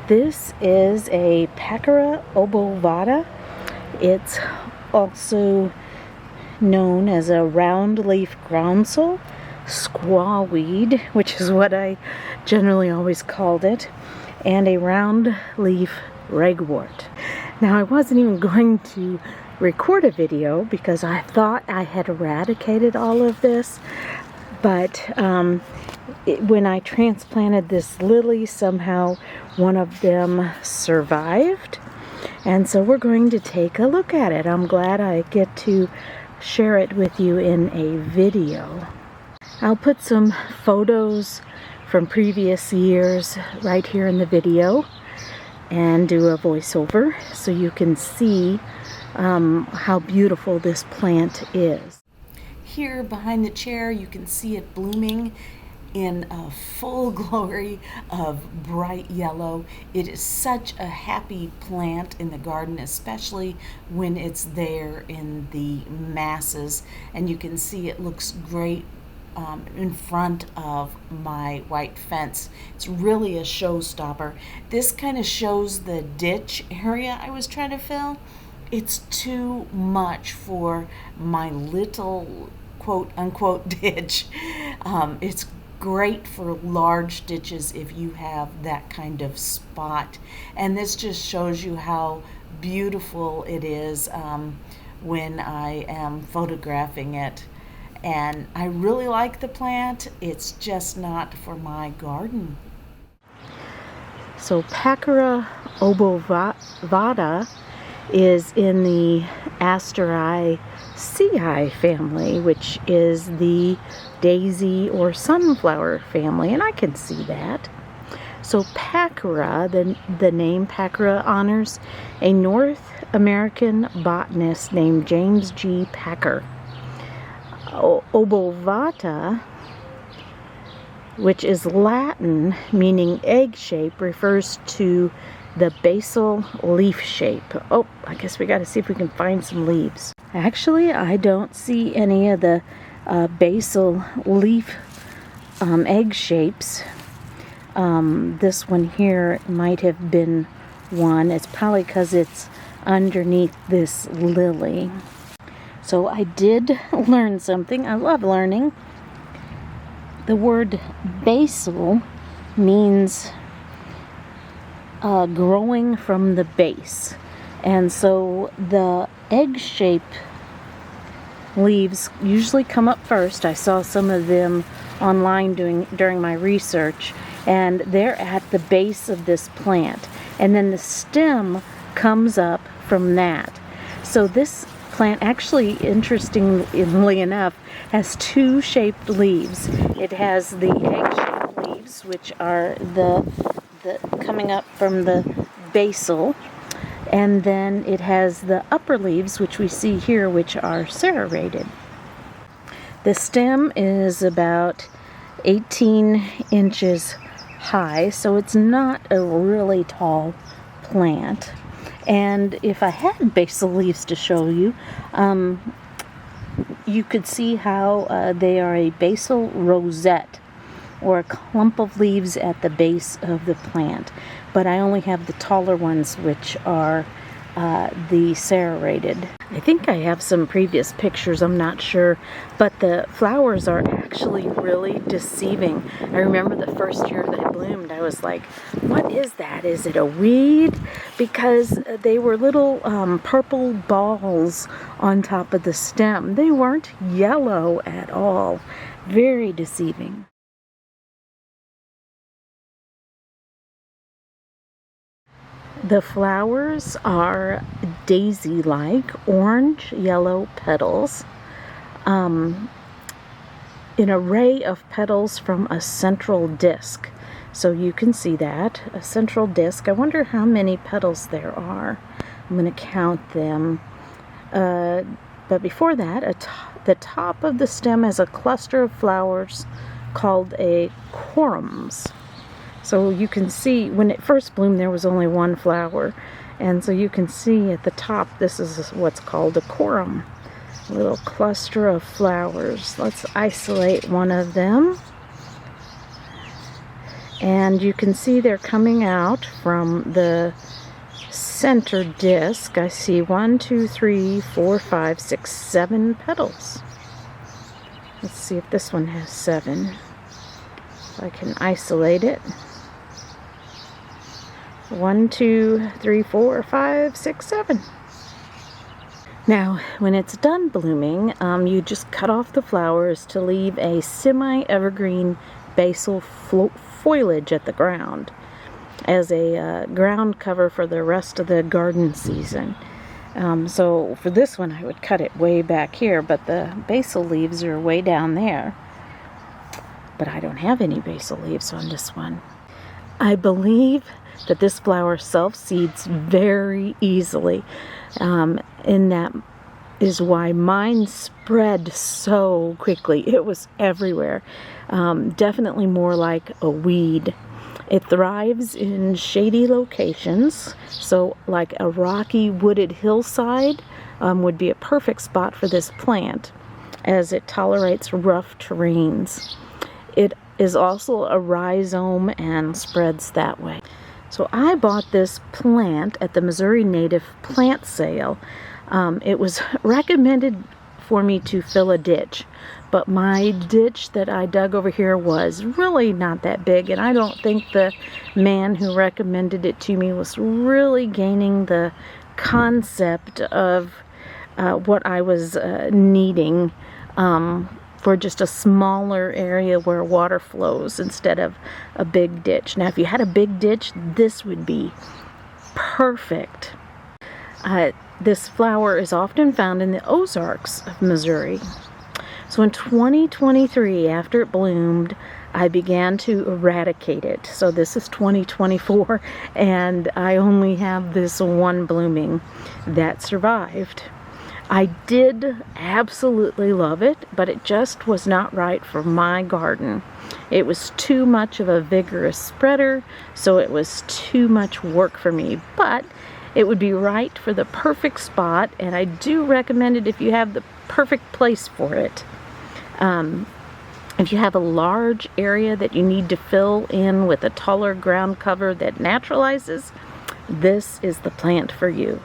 This is a Packera obovata. It's also known as a roundleaf groundsel, squaw weed, which is what I generally always called it, and a roundleaf ragwort. Now, I wasn't even going to record a video because I thought I had eradicated all of this, but when I transplanted this lily, somehow one of them survived, and so we're going to take a look at it. I'm glad I get to share it with you in a video. I'll put some photos from previous years right here in the video and do a voiceover so you can see how beautiful this plant is. Here behind the chair you can see it blooming in a full glory of bright yellow. It is such a happy plant in the garden, especially when it's there in the masses, and you can see it looks great in front of my white fence. It's really a showstopper. This kind of shows the ditch area I was trying to fill. It's too much for my little quote-unquote ditch. It's great for large ditches if you have that kind of spot, and this just shows you how beautiful it is when I am photographing it. And I really like the plant. It's just not for my garden. So Packera obovata is in the Asteraceae family, which is the daisy or sunflower family, and I can see that. So Packera, the name Packera honors a North American botanist named James G. Packer. Obovata, which is Latin meaning egg shape, refers to the basal leaf shape. Oh, I guess we got to see if we can find some leaves. Actually, I don't see any of the basal leaf egg shapes. This one here might have been one. It's probably because it's underneath this lily. So I did learn something. I love learning. The word basal means growing from the base. And so the egg-shaped leaves usually come up first. I saw some of them online during my research, and they're at the base of this plant. And then the stem comes up from that. So this plant actually, interestingly enough, has two shaped leaves. It has the egg-shaped leaves, which are the coming up from the basal, and then it has the upper leaves, which we see here, which are serrated. The stem is about 18 inches high, so it's not a really tall plant. And if I had basal leaves to show you, you could see how they are a basal rosette, or a clump of leaves at the base of the plant. But I only have the taller ones, which are the serrated. I think I have some previous pictures, I'm not sure, but the flowers are actually really deceiving. I remember the first year they bloomed, I was like, what is that? Is it a weed? Because they were little purple balls on top of the stem. They weren't yellow at all. Very deceiving. The flowers are daisy-like, orange-yellow petals, an array of petals from a central disc. So you can see that, a central disc. I wonder how many petals there are. I'm going to count them. But before that, the top of the stem has a cluster of flowers called a corymb. So you can see, when it first bloomed, there was only one flower. And so you can see at the top, this is what's called a corymb. A little cluster of flowers. Let's isolate one of them. And you can see they're coming out from the center disc. I see 1, 2, 3, 4, 5, 6, 7 petals. Let's see if this one has 7. If I can isolate it. 1, 2, 3, 4, 5, 6, 7. Now, when it's done blooming, you just cut off the flowers to leave a semi-evergreen basal foliage at the ground as a ground cover for the rest of the garden season. So for this one, I would cut it way back here, but the basal leaves are way down there. But I don't have any basal leaves on this one. I believe that this flower self-seeds very easily. And that is why mine spread so quickly. It was everywhere. Definitely more like a weed. It thrives in shady locations, so like a rocky wooded hillside would be a perfect spot for this plant, as it tolerates rough terrains. It is also a rhizome and spreads that way. So I bought this plant at the Missouri Native Plant Sale. It was recommended for me to fill a ditch, but my ditch that I dug over here was really not that big, and I don't think the man who recommended it to me was really gaining the concept of what I was needing for just a smaller area where water flows instead of a big ditch. Now, if you had a big ditch, this would be perfect. This flower is often found in the Ozarks of Missouri. So in 2023, after it bloomed, I began to eradicate it. So this is 2024, and I only have this one blooming that survived. I did absolutely love it, but it just was not right for my garden. It was too much of a vigorous spreader, so it was too much work for me. But it would be right for the perfect spot, and I do recommend it if you have the perfect place for it. If you have a large area that you need to fill in with a taller ground cover that naturalizes, this is the plant for you.